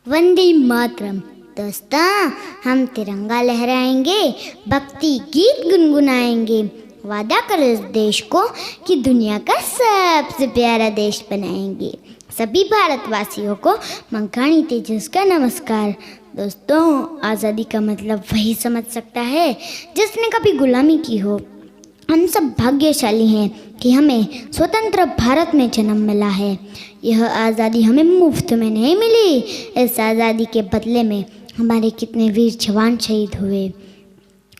वंदे मातरम। दोस्तों, हम तिरंगा लहराएंगे, भक्ति गीत गुनगुनाएंगे, वादा करो इस देश को कि दुनिया का सबसे प्यारा देश बनाएंगे। सभी भारतवासियों को मंकानी तेजस का नमस्कार। दोस्तों, आज़ादी का मतलब वही समझ सकता है जिसने कभी गुलामी की हो। हम सब भाग्यशाली हैं कि हमें स्वतंत्र भारत में जन्म मिला है। यह आज़ादी हमें मुफ्त में नहीं मिली। इस आज़ादी के बदले में हमारे कितने वीर जवान शहीद हुए।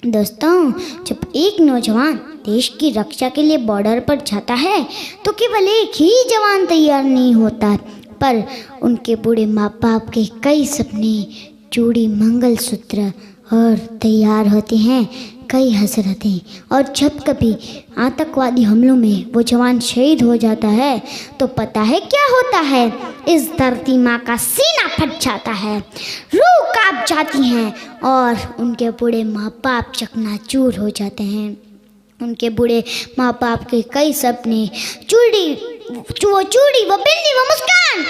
दोस्तों, जब एक नौजवान देश की रक्षा के लिए बॉर्डर पर जाता है तो केवल एक ही जवान तैयार नहीं होता, पर उनके बूढ़े माँ बाप के कई सपने, चूड़ी, मंगलसूत्र और तैयार होते हैं कई हसरतें। और जब कभी आतंकवादी हमलों में वो जवान शहीद हो जाता है तो पता है क्या होता है? इस धरती माँ का सीना फट जाता है, रूह कांप जाती हैं और उनके बूढ़े माँ बाप चकनाचूर हो जाते हैं। उनके बूढ़े माँ बाप के कई सपने, वो बिंदी, वो मुस्कान,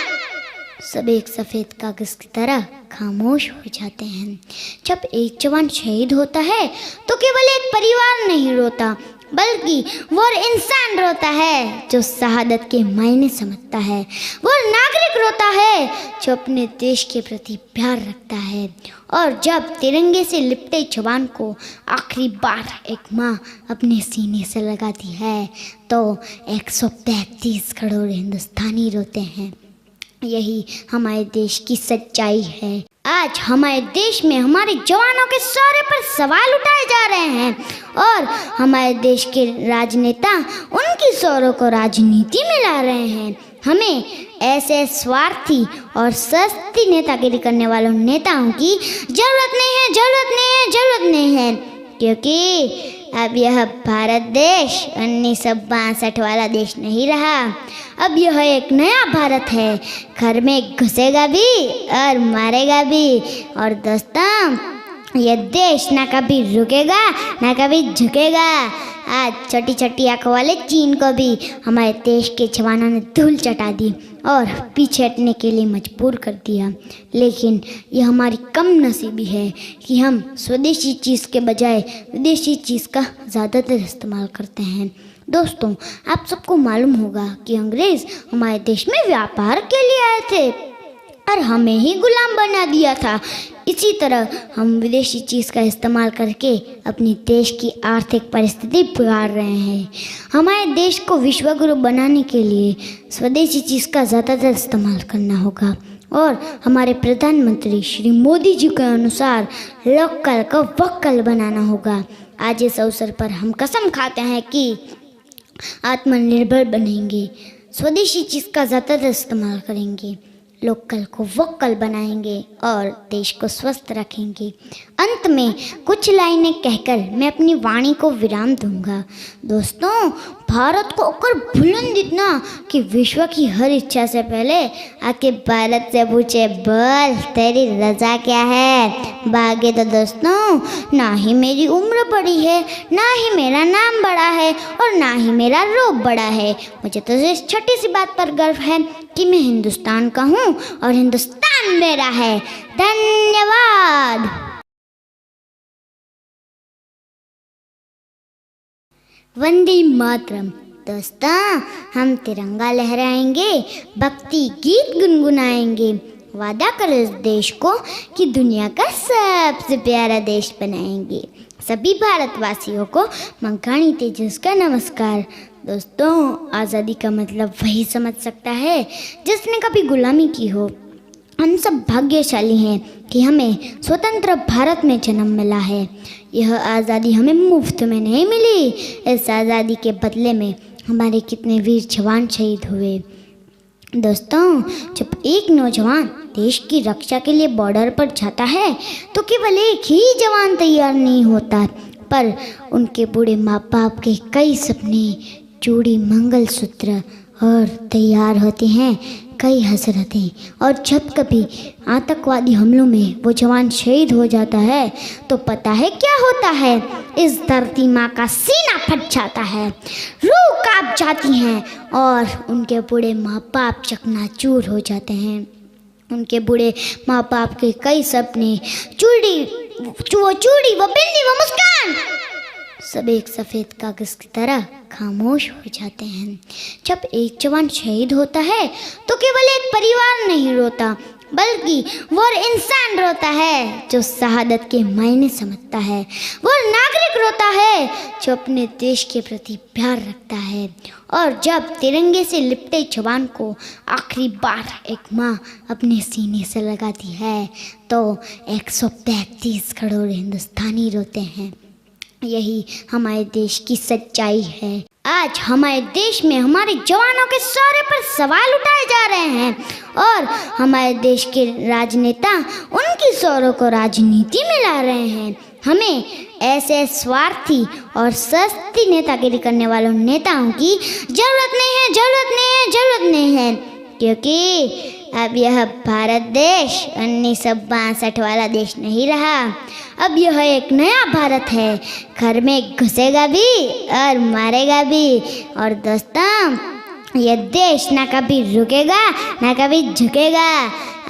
सब एक सफ़ेद कागज़ की तरह खामोश हो जाते हैं। जब एक जवान शहीद होता है तो केवल एक परिवार नहीं रोता, बल्कि वो इंसान रोता है जो शहादत के मायने समझता है। वो नागरिक रोता है जो अपने देश के प्रति प्यार रखता है। और जब तिरंगे से लिपटे जवान को आखिरी बार एक माँ अपने सीने से लगाती है तो 135 करोड़ हिंदुस्तानी रोते हैं। यही हमारे देश की सच्चाई है। आज हमारे देश में हमारे जवानों के शौर्य पर सवाल उठाए जा रहे हैं और हमारे देश के राजनेता उनकी शौर्य को राजनीति में ला रहे हैं। हमें ऐसे स्वार्थी और सस्ती नेतागिरी करने वालों नेताओं की जरूरत नहीं है, क्योंकि अब यह भारत देश 1962 वाला देश नहीं रहा। अब यह एक नया भारत है। घर में घुसेगा भी और मारेगा भी। और दोस्तों, यह देश ना कभी रुकेगा ना कभी झुकेगा। आज छोटी छोटी आंखों वाले चीन को भी हमारे देश के जवानों ने धूल चटा दी और पीछे हटने के लिए मजबूर कर दिया। लेकिन यह हमारी कम नसीबी है कि हम स्वदेशी चीज़ के बजाय विदेशी चीज़ का ज़्यादातर इस्तेमाल करते हैं। दोस्तों, आप सबको मालूम होगा कि अंग्रेज़ हमारे देश में व्यापार के लिए आए थे और हमें ही गुलाम बना दिया था। इसी तरह हम विदेशी चीज़ का इस्तेमाल करके अपने देश की आर्थिक परिस्थिति बिगाड़ रहे हैं। हमारे देश को विश्वगुरु बनाने के लिए स्वदेशी चीज़ का ज़्यादातर इस्तेमाल करना होगा और हमारे प्रधानमंत्री श्री मोदी जी के अनुसार लोकल को वोकल बनाना होगा। आज इस अवसर पर हम कसम खाते हैं कि आत्मनिर्भर बनेंगे, स्वदेशी चीज़ का ज़्यादातर इस्तेमाल करेंगे, लोकल को वोकल बनाएंगे और देश को स्वस्थ रखेंगे। अंत में कुछ लाइनें कहकर मैं अपनी वाणी को विराम दूंगा। दोस्तों, भारत को होकर बुलंद इतना कि विश्व की हर इच्छा से पहले आके भारत से पूछे, बोल तेरी रजा क्या है। बाकी तो दोस्तों, ना ही मेरी उम्र बड़ी है, ना ही मेरा नाम बड़ा है और ना ही मेरा रूप बड़ा है। मुझे तो इस छोटी सी बात पर गर्व है कि मैं हिंदुस्तान का हूँ और हिंदुस्तान मेरा है। धन्यवाद। वंदे मातरम। दोस्तों, हम तिरंगा लहराएंगे, भक्ति गीत गुनगुनाएंगे, वादा करो इस देश को कि दुनिया का सबसे प्यारा देश बनाएंगे। सभी भारतवासियों को मंकानी तेजस का नमस्कार। दोस्तों, आज़ादी का मतलब वही समझ सकता है जिसने कभी गुलामी की हो। हम सब भाग्यशाली हैं कि हमें स्वतंत्र भारत में जन्म मिला है। यह आज़ादी हमें मुफ्त में नहीं मिली। इस आज़ादी के बदले में हमारे कितने वीर जवान शहीद हुए। दोस्तों, जब एक नौजवान देश की रक्षा के लिए बॉर्डर पर जाता है तो केवल एक ही जवान तैयार नहीं होता, पर उनके बूढ़े माँ बाप के कई सपने, चूड़ी, मंगलसूत्र और तैयार होते हैं कई हसरतें। और जब कभी आतंकवादी हमलों में वो जवान शहीद हो जाता है तो पता है क्या होता है? इस धरती माँ का सीना फट जाता है, रूह कांप जाती हैं और उनके बूढ़े माँ बाप चकनाचूर हो जाते हैं। उनके बूढ़े माँ बाप के कई सपने, चूड़ी व बिंदी व मुस्कान सब एक सफ़ेद कागज़ की तरह खामोश हो जाते हैं। जब एक जवान शहीद होता है तो केवल एक परिवार नहीं रोता, बल्कि वो इंसान रोता है जो शहादत के मायने समझता है। वो नागरिक रोता है जो अपने देश के प्रति प्यार रखता है। और जब तिरंगे से लिपटे जवान को आखिरी बार एक माँ अपने सीने से लगाती है तो 135 करोड़ हिंदुस्तानी रोते हैं। यही हमारे देश की सच्चाई है। आज हमारे देश में हमारे जवानों के शौर्य पर सवाल उठाए जा रहे हैं और हमारे देश के राजनेता उनकी शौर्य को राजनीति में ला रहे हैं। हमें ऐसे स्वार्थी और सस्ती नेतागिरी करने वालों नेताओं की जरूरत नहीं है, क्योंकि अब यह भारत देश 1962 वाला देश नहीं रहा। अब यह एक नया भारत है। घर में घुसेगा भी और मारेगा भी। और दोस्तों, यह देश ना कभी रुकेगा ना कभी झुकेगा।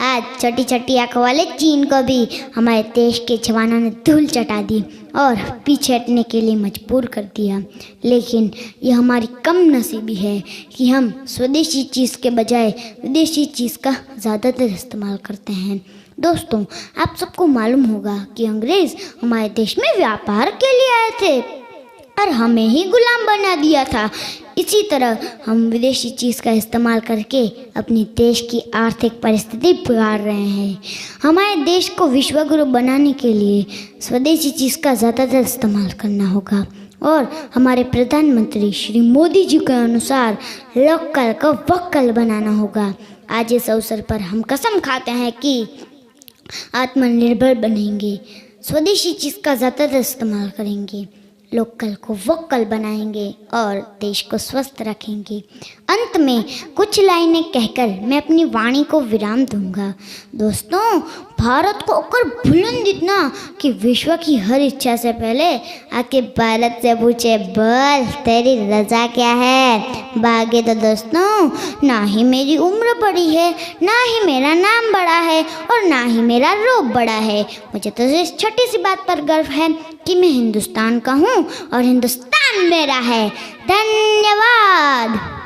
आज छोटी छोटी आंखों वाले चीन को भी हमारे देश के जवानों ने धूल चटा दी और पीछे हटने के लिए मजबूर कर दिया। लेकिन यह हमारी कम नसीबी है कि हम स्वदेशी चीज़ के बजाय विदेशी चीज़ का ज़्यादातर इस्तेमाल करते हैं। दोस्तों, आप सबको मालूम होगा कि अंग्रेज़ हमारे देश में व्यापार के लिए आए थे और हमें ही गुलाम बना दिया था। इसी तरह हम विदेशी चीज़ का इस्तेमाल करके अपने देश की आर्थिक परिस्थिति बिगाड़ रहे हैं। हमारे देश को विश्वगुरु बनाने के लिए स्वदेशी चीज़ का ज़्यादातर इस्तेमाल करना होगा और हमारे प्रधानमंत्री श्री मोदी जी के अनुसार लोकल को वोकल बनाना होगा। आज इस अवसर पर हम कसम खाते हैं कि आत्मनिर्भर बनेंगे, स्वदेशी चीज़ का ज़्यादातर इस्तेमाल करेंगे, लोकल को वोकल बनाएंगे और देश को स्वस्थ रखेंगे। अंत में कुछ लाइनें कहकर मैं अपनी वाणी को विराम दूंगा। दोस्तों, भारत को ओकर बुलंद इतना कि विश्व की हर इच्छा से पहले आके भारत से पूछे, बोल तेरी रजा क्या है। बाकी तो दोस्तों, ना ही मेरी उम्र बड़ी है, ना ही मेरा नाम बड़ा है और ना ही मेरा रूप बड़ा है। मुझे तो इस छोटी सी बात पर गर्व है कि मैं हिंदुस्तान का हूँ और हिंदुस्तान मेरा है। धन्यवाद।